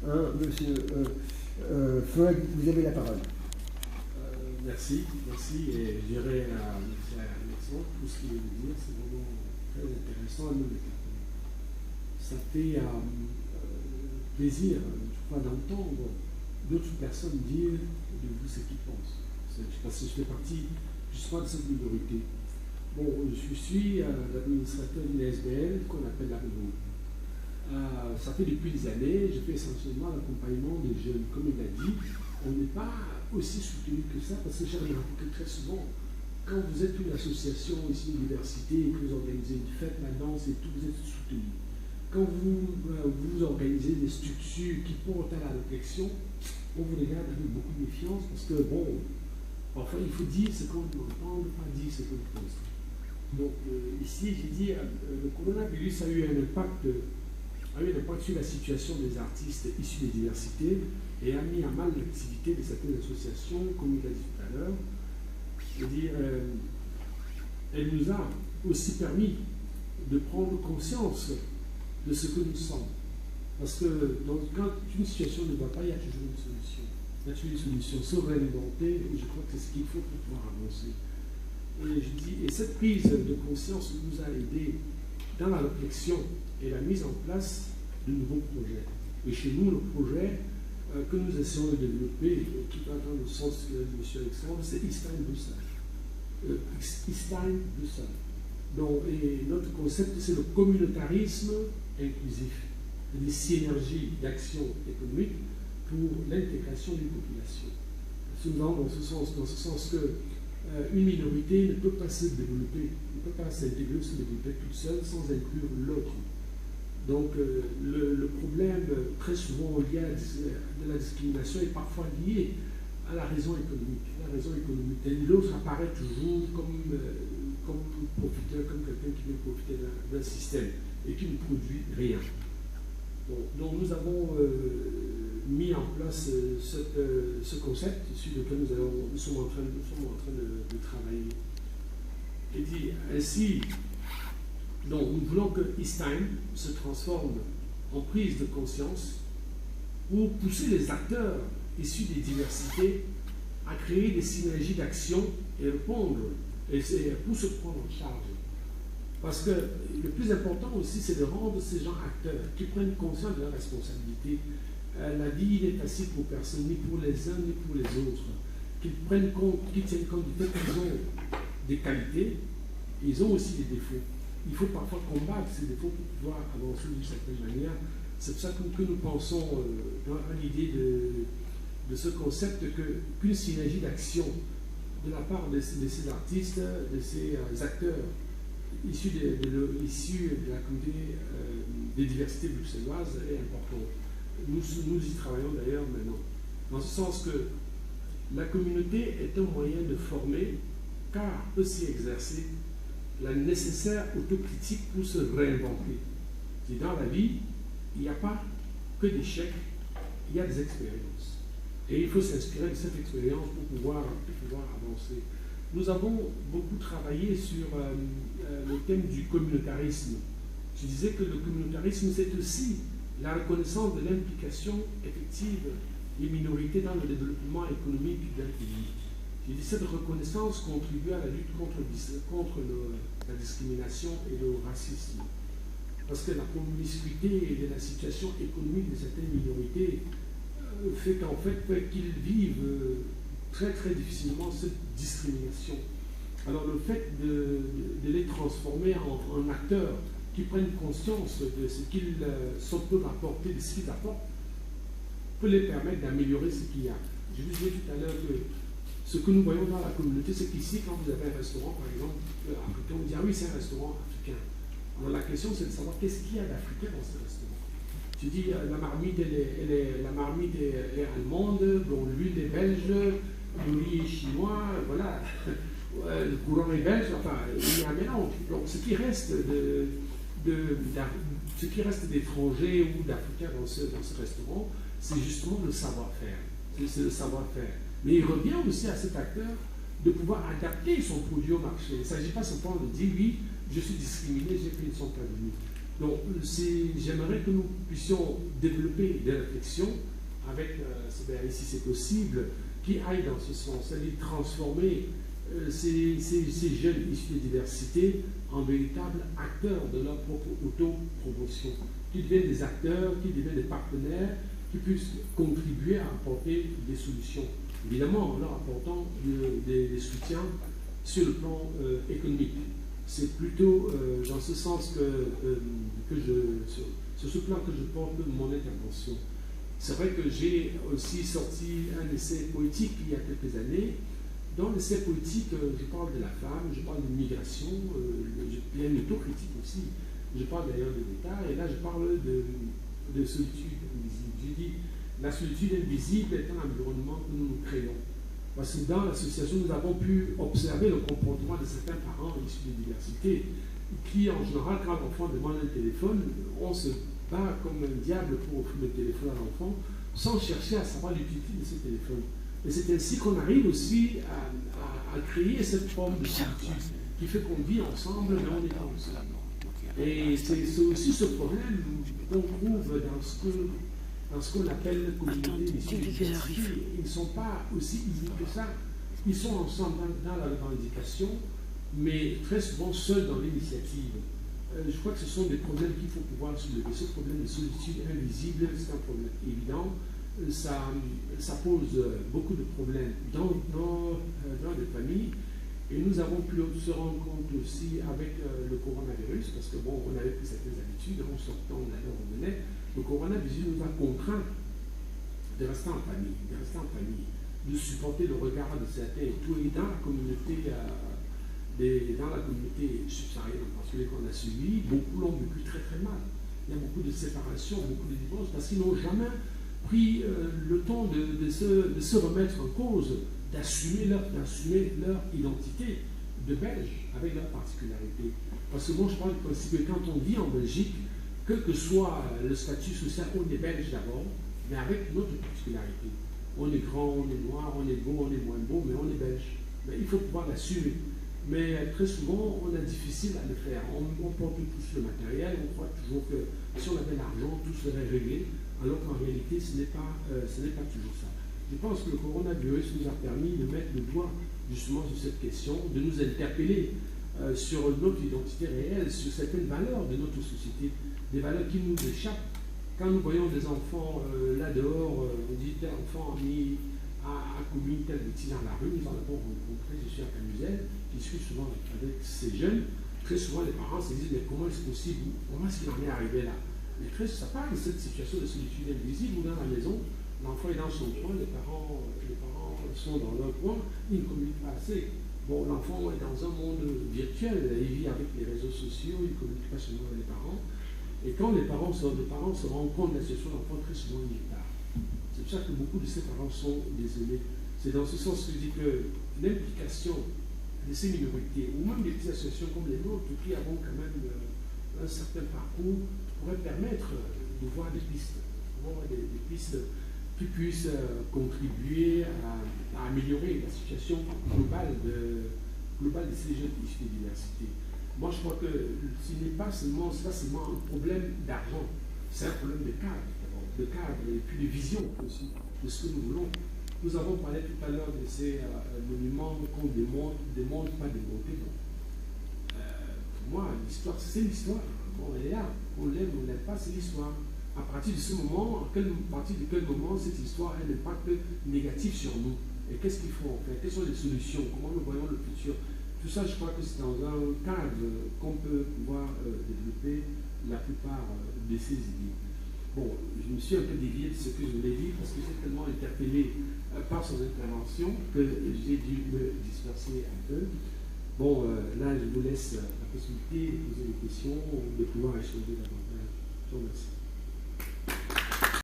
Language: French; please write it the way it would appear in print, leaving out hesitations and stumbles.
Hein, monsieur Feuille, vous avez la parole. Merci, et je dirais à M. Alexandre, tout ce qu'il vient de dire, c'est vraiment très intéressant à nous les Catholiques. Ça fait plaisir, je crois, d'entendre d'autres personnes dire de vous ce qu'ils pensent. Parce que je fais partie justement de cette minorité. Bon, je suis l'administrateur d'une SBL qu'on appelle la Renault. Ça fait depuis des années, je fais essentiellement l'accompagnement des jeunes. Comme il l'a dit, on n'est pas aussi soutenu que ça, parce que j'ai remarqué que très souvent, quand vous êtes une association ici, une université, et que vous organisez une fête, la danse et tout, vous êtes soutenu. Quand vous organisez des structures qui portent à la réflexion, on vous regarde avec beaucoup de méfiance, parce que, bon, parfois il faut dire ce qu'on entend, pas dire ce qu'on pense. Donc, ici, j'ai dit, le coronavirus a eu un impact sur la situation des artistes issus des diversités et a mis à mal l'activité de certaines associations, comme il a dit tout à l'heure. Je veux dire, elle nous a aussi permis de prendre conscience de ce que nous sommes. Parce que quand une situation ne va pas, il y a toujours une solution. Il y a toujours une solution, se réinventer, et je crois que c'est ce qu'il faut pour pouvoir avancer. Et je dis, et cette prise de conscience nous a aidés dans la réflexion et la mise en place de nouveaux projets. Et chez nous, le projet que nous essayons de développer, qui va dans le sens de M. Alexandre, c'est Eastern Bruxelles. Eastern Bruxelles. Donc, et notre concept, c'est le communautarisme inclusif, des synergies d'action économique pour l'intégration des populations. Nous allons dans ce sens que une minorité ne peut pas se développer, ne peut pas s'intégrer, se développer toute seule sans inclure l'autre. Donc le problème très souvent lié de la discrimination est parfois lié à la raison économique. La raison économique, l'autre apparaît toujours comme profiteur, comme quelqu'un qui veut profiter d'un système et qui ne produit rien. Bon, donc nous avons mis en place ce concept sur lequel nous sommes en train de travailler. Et dit ainsi, donc nous voulons que Eastime se transforme en prise de conscience pour pousser les acteurs issus des diversités à créer des synergies d'action et répondre, et pour se prendre en charge. Parce que le plus important aussi, c'est de rendre ces gens acteurs, qui prennent conscience de leur responsabilité. La vie n'est facile pour personne, ni pour les uns, ni pour les autres. Qu'ils prennent compte, qu'ils tiennent compte du fait qu'ils ont des qualités, ils ont aussi des défauts. Il faut parfois combattre ces défauts pour pouvoir avancer d'une certaine manière. C'est pour ça que nous pensons à l'idée de ce concept qu'une synergie d'action de la part de ces artistes, de ces acteurs issus de la communauté des diversités bruxelloises est importante. Nous y travaillons d'ailleurs maintenant. Dans ce sens que la communauté est un moyen de former, car peut s'y exercer la nécessaire autocritique pour se réinventer. Et dans la vie, il n'y a pas que d'échecs, il y a des expériences. Et il faut s'inspirer de cette expérience pour pouvoir avancer. Nous avons beaucoup travaillé sur le thème du communautarisme. Je disais que le communautarisme, c'est aussi la reconnaissance de l'implication effective des minorités dans le développement économique d'un pays. J'ai dit cette reconnaissance contribue à la lutte contre la discrimination et le racisme. Parce que la promiscuité de la situation économique de certaines minorités fait qu'en fait qu'ils vivent très très difficilement cette discrimination. Alors le fait de les transformer en acteurs qui prennent conscience de ce qu'ils peuvent apporter, de ce qu'ils apportent, peut les permettre d'améliorer ce qu'il y a. Je vous disais tout à l'heure que ce que nous voyons dans la communauté, c'est qu'ici, quand vous avez un restaurant, par exemple, africain, on dit « Ah oui, c'est un restaurant africain ». Alors la question, c'est de savoir qu'est-ce qu'il y a d'africain dans ce restaurant. Tu dis, la marmite, la marmite est allemande, bon, l'huile est belge, le riz est chinois, voilà. Le courant est belge, enfin, il y a un mélange. Donc ce qui reste d'étrangers ou d'Africains dans ce restaurant, c'est justement le savoir-faire. C'est le savoir-faire. Mais il revient aussi à cet acteur de pouvoir adapter son produit au marché. Il ne s'agit pas simplement de dire oui, je suis discriminé, j'ai pris, ils ne sont pas venus. Donc, j'aimerais que nous puissions développer des réflexions avec, si c'est possible, qui aillent dans ce sens, c'est-à-dire transformer ces jeunes issus de diversité en véritables acteurs de leur propre autopromotion, qui deviennent des acteurs, qui deviennent des partenaires, qui puissent contribuer à apporter des solutions. Évidemment, en leur apportant des soutiens sur le plan économique. C'est plutôt dans ce sens sur ce plan que je porte mon intervention. C'est vrai que j'ai aussi sorti un essai poétique il y a quelques années. Dans l'essai poétique, je parle de la femme, je parle de migration, il y a une autocritique aussi. Je parle d'ailleurs de l'État, et là je parle de solitude invisible. Je dis, la solitude invisible est un environnement que nous créons. Parce que dans l'association, nous avons pu observer le comportement de certains parents issus de diversité, qui en général, quand l'enfant demande un téléphone, on se bat comme un diable pour offrir le téléphone à l'enfant, sans chercher à savoir l'utilité de ce téléphone. Et c'est ainsi qu'on arrive aussi à créer cette forme de solitude qui fait qu'on vit ensemble, mais on n'est pas ensemble. Et c'est aussi ce problème qu'on trouve dans ce qu'on appelle communauté des. Ils ne sont pas aussi unis que ça. Ils sont ensemble dans la revendication, mais très souvent seuls dans l'initiative. Je crois que ce sont des problèmes qu'il faut pouvoir soulever. Ce problème de solitude invisible, c'est un problème évident. Ça pose beaucoup de problèmes dans les familles. Et nous avons pu se rendre compte aussi avec le coronavirus, parce que bon, on avait pris certaines habitudes, en sortant, on allait, on revenait. Le coronavirus nous a contraints de rester en famille, de supporter le regard de certains et tout. Et dans la communauté, subsaharienne en particulier qu'on a suivi, beaucoup l'ont vécu très très mal. Il y a beaucoup de séparations, beaucoup de divorces, parce qu'ils n'ont jamais pris le temps de se remettre en cause, d'assumer leur identité de Belges avec leurs particularités. Parce que moi je parle du principe que quand on vit en Belgique, quel que soit le statut social, on est belge d'abord, mais avec notre particularité. On est grand, on est noir, on est beau, on est moins beau, mais on est belge. Mais il faut pouvoir l'assumer. Mais très souvent, on a difficile à le faire. On porte tous le matériel, on croit toujours que si on avait l'argent, tout serait réglé, alors qu'en réalité, ce n'est pas toujours ça. Je pense que le coronavirus nous a permis de mettre le doigt justement sur cette question, de nous interpeller sur notre identité réelle, sur certaines valeurs de notre société, des valeurs qui nous échappent. Quand nous voyons des enfants là dehors, on dit tel enfant a commis telle bêtise dans la rue, nous en avons rencontré, je suis à Camusel, qui discute souvent avec ces jeunes. Très souvent, les parents se disent, mais comment est-ce possible? Comment est-ce qu'il en est arrivé là? Mais ça parle de cette situation de solitude invisible où dans la maison, l'enfant est dans son coin, les parents sont dans leur coin, ils ne communiquent pas assez. Bon, l'enfant est dans un monde virtuel, il vit avec les réseaux sociaux, il ne communique pas seulement avec les parents. Et quand les parents se rendent compte de la situation de l'enfant, très souvent il est tard. C'est pour ça que beaucoup de ces parents sont désolés. C'est dans ce sens que je dis que l'implication de ces minorités, ou même des petites associations comme les nôtres, qui avons quand même un certain parcours, pourrait permettre de voir des pistes, des pistes qui puissent contribuer à améliorer la situation globale de ces jeunes issus de diversité. Moi, je crois que ce n'est pas seulement un problème d'argent, c'est un problème de cadre, et puis de vision aussi, de ce que nous voulons. Nous avons parlé tout à l'heure de ces monuments qu'on démonte, pas démonter. Pour moi, l'histoire, c'est l'histoire. Bon, elle est là. On l'aime ou on l'aime pas, c'est l'histoire. À partir de ce moment, à partir de quel moment cette histoire a un impact négatif sur nous? Et qu'est-ce qu'il faut en faire? Quelles sont les solutions? Comment nous voyons le futur? Tout ça, je crois que c'est dans un cadre qu'on peut pouvoir développer la plupart de ces idées. Bon, je me suis un peu dévié de ce que je voulais dire parce que j'ai tellement interpellé par son intervention que j'ai dû me disperser un peu. Bon, là, je vous laisse la possibilité de poser des questions ou de pouvoir échanger davantage. Je vous remercie.